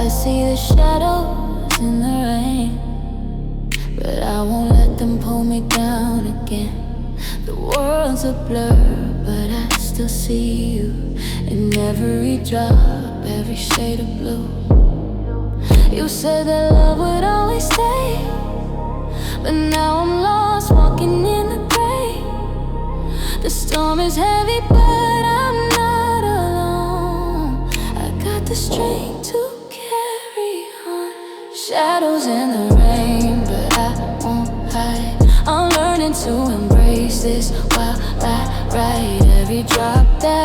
I see the shadows in the rain, but I won't let them pull me down again. The world's a blur, but I still see you in every drop, every shade of blue. You said that love would always stay, but now I'm lost, walking in the gray. The storm is heavy, but I'm not alone. I got the strength to carry on. Shadows in the rain, but I won't hide. I'm learning to embrace this while I ride every drop that